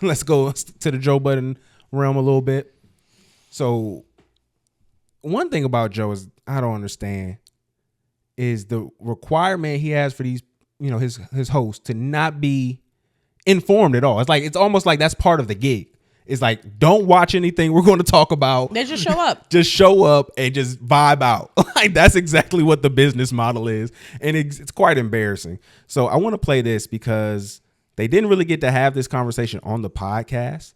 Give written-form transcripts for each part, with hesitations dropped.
let's go to the Joe Budden realm a little bit. So one thing about Joe is I don't understand is the requirement he has for these, his hosts to not be informed at all. It's almost like that's part of the gig. It's like, don't watch anything we're going to talk about. They just show up. Just show up and just vibe out. Like that's exactly what the business model is. And it's quite embarrassing. So I want to play this because they didn't really get to have this conversation on the podcast.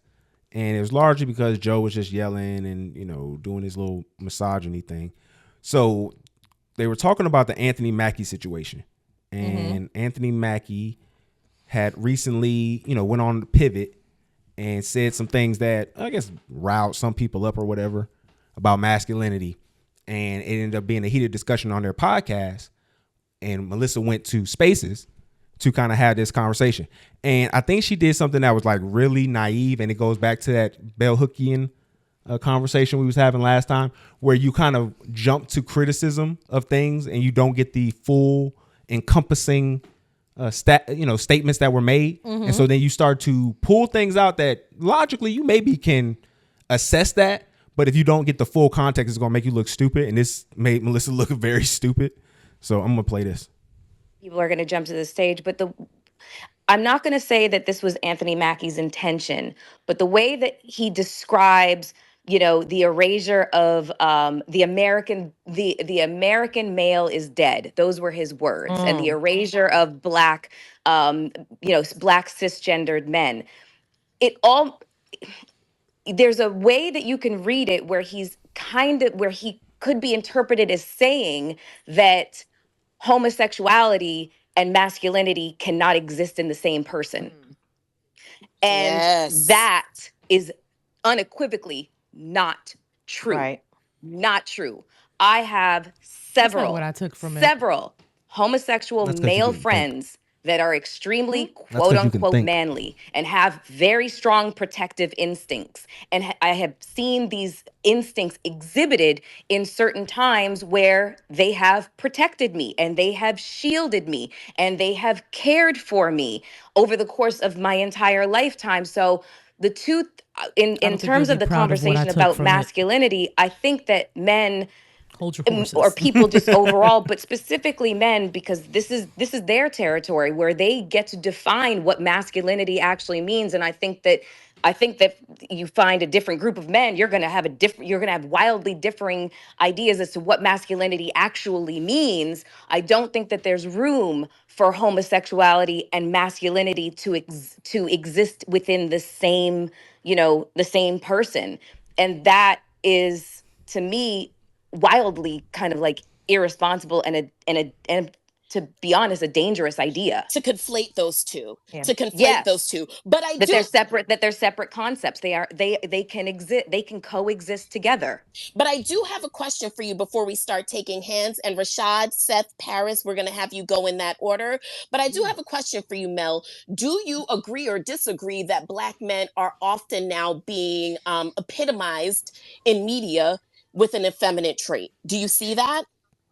And it was largely because Joe was just yelling and, doing his little misogyny thing. So they were talking about the Anthony Mackie situation. And Anthony Mackie had recently, went on the pivot and said some things that I guess riled some people up or whatever about masculinity. And it ended up being a heated discussion on their podcast. And Melyssa went to Spaces to kind of have this conversation. And I think she did something that was like really naive. And it goes back to that Bell Hookian conversation we was having last time, where you kind of jump to criticism of things and you don't get the full encompassing statements that were made. And so then you start to pull things out that logically you maybe can assess that, but if you don't get the full context, it's gonna make you look stupid. And this made Melyssa look very stupid. So I'm gonna play this. People are gonna jump to the stage, but I'm not gonna say that this was Anthony Mackie's intention, but the way that he describes the erasure of the American male is dead. Those were his words. And the erasure of black cisgendered men. There's a way that you can read it where he could be interpreted as saying that homosexuality and masculinity cannot exist in the same person. And that is unequivocally not true. Right. Not true. I have several homosexual male friends that are extremely quote unquote manly and have very strong protective instincts. And I have seen these instincts exhibited in certain times where they have protected me and they have shielded me and they have cared for me over the course of my entire lifetime. So the two, in terms of the conversation about masculinity, I think that men or people just overall, but specifically men, because this is their territory where they get to define what masculinity actually means. And I think that you find a different group of men, you're going to have wildly differing ideas as to what masculinity actually means. I don't think that there's room for homosexuality and masculinity to exist within the same person. And that is, to me, wildly kind of like irresponsible and to be honest, a dangerous idea. To conflate those two. Yeah. Those two. But they're separate concepts. They can exist, they can coexist together. But I do have a question for you before we start taking hands. And Rashad, Seth, Paris, we're going to have you go in that order. But I do have a question for you, Mel. Do you agree or disagree that Black men are often now being epitomized in media with an effeminate trait? Do you see that?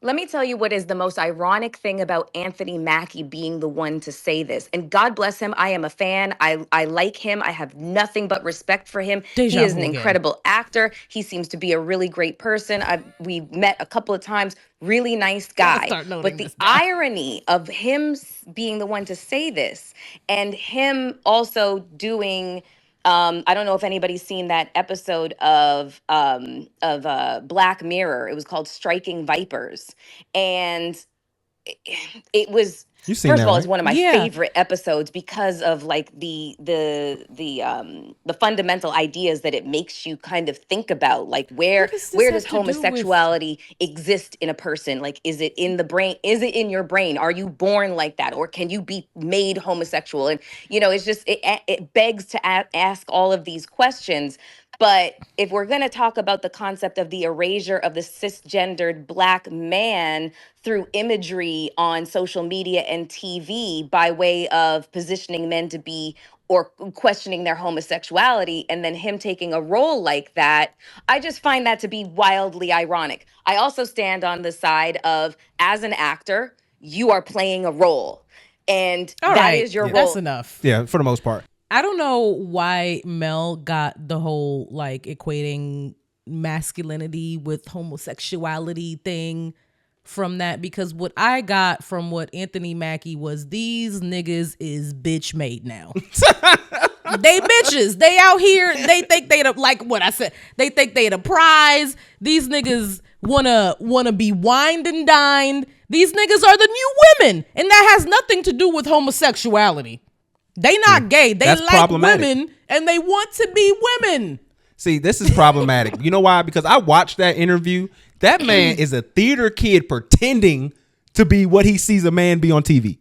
Let me tell you what is the most ironic thing about Anthony Mackie being the one to say this. And God bless him. I am a fan. I like him. I have nothing but respect for him. He is an incredible actor. He seems to be a really great person. We've met a couple of times. Really nice guy. But the irony of him being the one to say this and him also doing... I don't know if anybody's seen that episode of Black Mirror. It was called Striking Vipers. And it was, first of all, it's one of my favorite episodes because of like the fundamental ideas that it makes you kind of think about, like where does homosexuality exist in a person? Like, is it in the brain? Is it in your brain? Are you born like that? Or can you be made homosexual? And, it's just, it begs to ask all of these questions. But if we're going to talk about the concept of the erasure of the cisgendered Black man through imagery on social media and TV by way of positioning men to be or questioning their homosexuality, and then him taking a role like that, I just find that to be wildly ironic. I also stand on the side of, as an actor, you are playing a role. And that is your role. That's enough. Yeah, for the most part. I don't know why Mel got the whole like equating masculinity with homosexuality thing from that, because what I got from what Anthony Mackie was, these niggas is bitch made now. They bitches. They out here. They think they the, like what I said. They think they the prize. These niggas wanna be wined and dined. These niggas are the new women, and that has nothing to do with homosexuality. They not gay. They like women, and they want to be women. See, this is problematic. You know why? Because I watched that interview. That man is a theater kid pretending to be what he sees a man be on TV.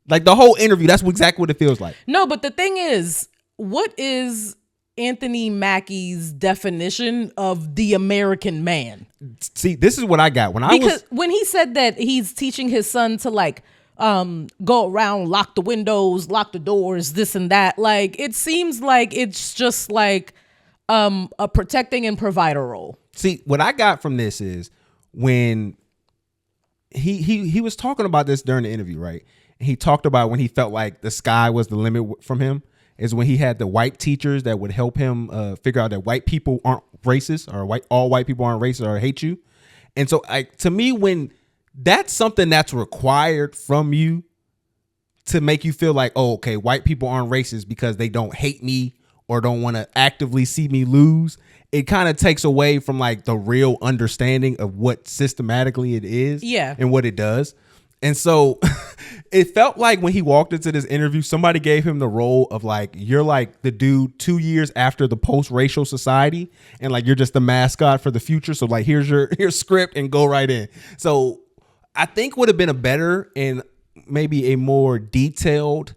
Like the whole interview, that's exactly what it feels like. No, but the thing is, what is Anthony Mackie's definition of the American man? See, this is what I got when he said that he's teaching his son to like go around, lock the windows, lock the doors, this and that. Like it seems like it's just like a protecting and provider role. See, what I got from this is when he was talking about this during the interview, right? He talked about when he felt like the sky was the limit from him is when he had the white teachers that would help him figure out that white people aren't racist, or all white people aren't racist or hate you. And so to me, when that's something that's required from you to make you feel like, oh, okay, white people aren't racist because they don't hate me or don't want to actively see me lose, it kind of takes away from like the real understanding of what systematically it is, and what it does. And so it felt like when he walked into this interview, somebody gave him the role of like, you're like the dude 2 years after the post-racial society, and like you're just the mascot for the future. So like here's your script and go right in. So I think would have been a better and maybe a more detailed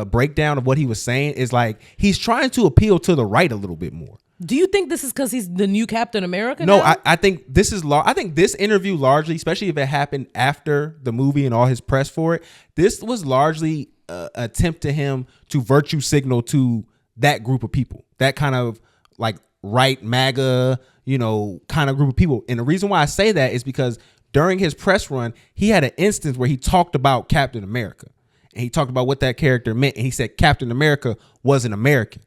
breakdown of what he was saying is like he's trying to appeal to the right a little bit more. Do you think this is because he's the new Captain America? No, now? I think this is I think this interview largely, especially if it happened after the movie and all his press for it, this was largely an attempt to him to virtue signal to that group of people, that kind of like right MAGA, kind of group of people. And the reason why I say that is because during his press run, he had an instance where he talked about Captain America, and he talked about what that character meant, and he said Captain America was an American.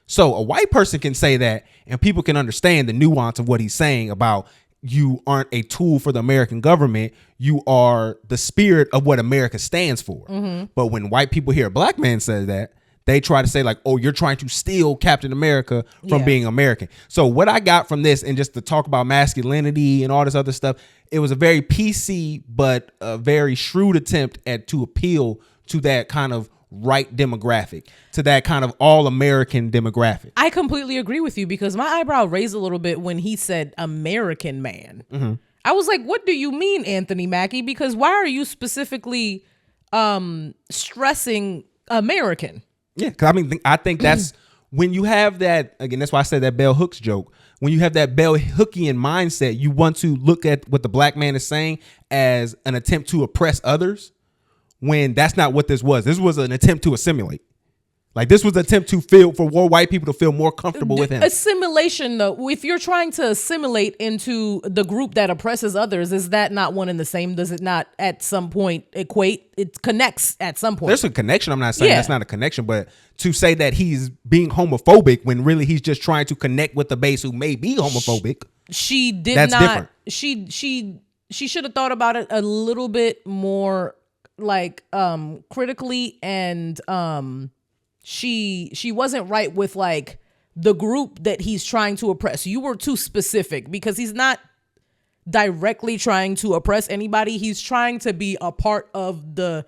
So a white person can say that and people can understand the nuance of what he's saying about you aren't a tool for the American government. You are the spirit of what America stands for. Mm-hmm. But when white people hear a black man say that, they try to say like, oh, you're trying to steal Captain America from being American. So what I got from this, and just to talk about masculinity and all this other stuff, it was a very PC but a very shrewd attempt to appeal to that kind of right demographic, to that kind of all-American demographic. I completely agree with you, because my eyebrow raised a little bit when he said American man. Mm-hmm. I was like, what do you mean, Anthony Mackie? Because why are you specifically stressing American? Yeah, because I think that's when you have that, again, that's why I said that Bell Hooks joke. When you have that Bell Hookian mindset, you want to look at what the black man is saying as an attempt to oppress others, when that's not what this was. This was an attempt to assimilate. Like this was an attempt for more white people to feel more comfortable with him. Assimilation, though, if you're trying to assimilate into the group that oppresses others, is that not one and the same? Does it not at some point equate? It connects at some point. There's a connection. I'm not saying that's not a connection, but to say that he's being homophobic when really he's just trying to connect with the base who may be homophobic. She did that's not. Different. She should have thought about it a little bit more, like critically, and she wasn't right with like the group that he's trying to oppress. You were too specific, because he's not directly trying to oppress anybody. He's trying to be a part of the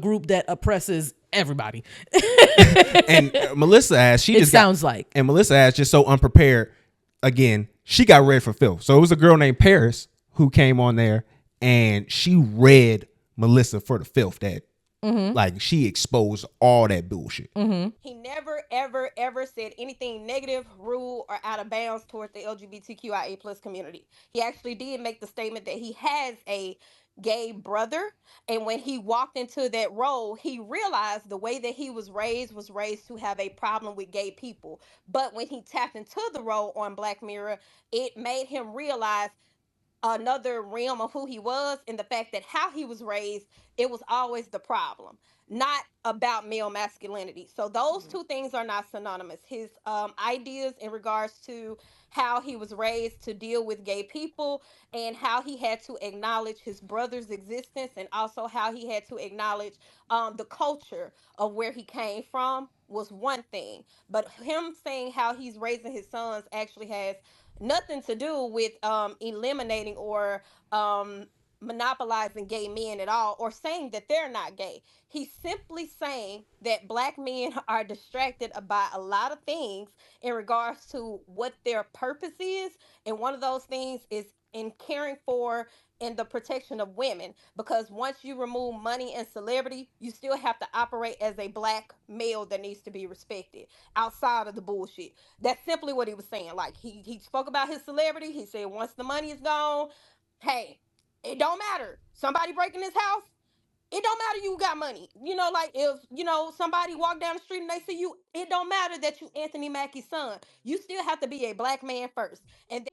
group that oppresses everybody. And Melyssa asked, and Melyssa asked, just so unprepared, again, she got read for filth. So it was a girl named Paris who came on there, and she read Melyssa for the filth that like she exposed all that bullshit. Mm-hmm. He never, ever, ever said anything negative, rude, or out of bounds towards the LGBTQIA plus community. He actually did make the statement that he has a gay brother, and when he walked into that role, he realized the way that he was raised to have a problem with gay people. But when he tapped into the role on Black Mirror, it made him realize another realm of who he was, and the fact that how he was raised, it was always the problem, not about male masculinity. So those two things are not synonymous. His ideas in regards to how he was raised to deal with gay people, and how he had to acknowledge his brother's existence, and also how he had to acknowledge the culture of where he came from, was one thing. But him saying how he's raising his sons actually has nothing to do with eliminating or monopolizing gay men at all, or saying that they're not gay. He's simply saying that black men are distracted by a lot of things in regards to what their purpose is, and one of those things is in caring for and the protection of women. Because once you remove money and celebrity, you still have to operate as a black male that needs to be respected outside of the bullshit. That's simply what he was saying. Like, he spoke about his celebrity. He said once the money is gone, hey, it don't matter. Somebody breaking his house, it don't matter you got money. Like, if, somebody walk down the street and they see you, it don't matter that you Anthony Mackie's son. You still have to be a black man first. And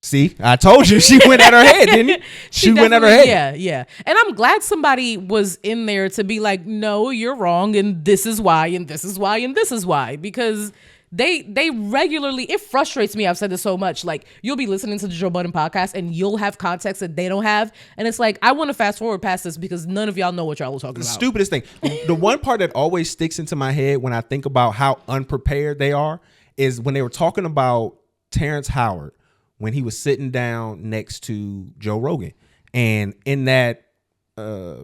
See, I told you she went at her head, didn't you? She went at her head. Yeah. And I'm glad somebody was in there to be like, no, you're wrong, and this is why, and this is why, and this is why. Because they regularly, it frustrates me. I've said this so much. Like, you'll be listening to the Joe Budden podcast and you'll have context that they don't have. And it's like, I want to fast forward past this because none of y'all know what y'all were talking about. The stupidest thing. The one part that always sticks into my head when I think about how unprepared they are is when they were talking about Terrence Howard when he was sitting down next to Joe Rogan. And in that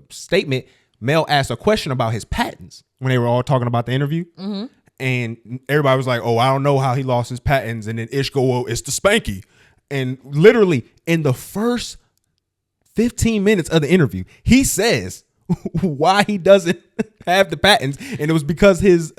statement, Mel asked a question about his patents when they were all talking about the interview. Mm-hmm. And everybody was like, oh, I don't know how he lost his patents. And then Ish go, well, it's the spanky. And literally in the first 15 minutes of the interview, he says why he doesn't have the patents. And it was because his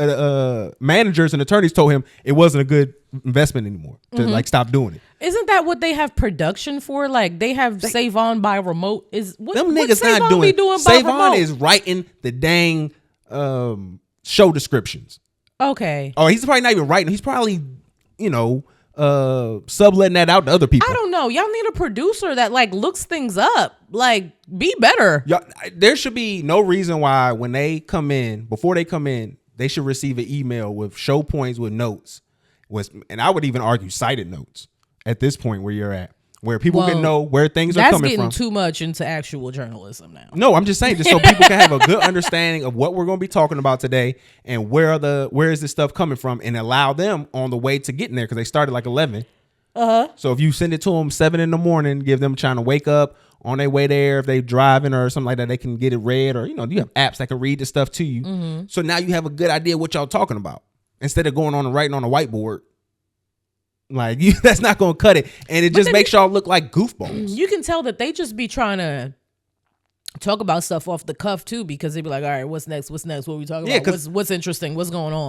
managers and attorneys told him it wasn't a good investment anymore to like stop doing it. Isn't that what they have production for? Like, they have Save On by remote. Them niggas not doing it. Save On is writing the dang show descriptions. Okay. Oh, he's probably not even writing. He's probably, subletting that out to other people. I don't know. Y'all need a producer that like looks things up. Like, be better. There should be no reason why when they come in, before they come in, they should receive an email with show points with notes. And I would even argue cited notes at this point where you're at, where people can know where things are coming from. That's getting too much into actual journalism now. No, I'm just saying, just so people can have a good understanding of what we're going to be talking about today and where is this stuff coming from, and allow them on the way to getting there, because they started like 11. So if you send it to them 7 a.m, give them trying to wake up on their way there, if they driving or something like that, they can get it read, or you have apps that can read the stuff to you. So now you have a good idea what y'all talking about instead of going on and writing on a whiteboard. Like, that's not going to cut it. And it just makes y'all look like goofballs. You can tell that they just be trying to talk about stuff off the cuff too, because they be like, all right, what's next? What are we talking about? What's interesting? What's going on?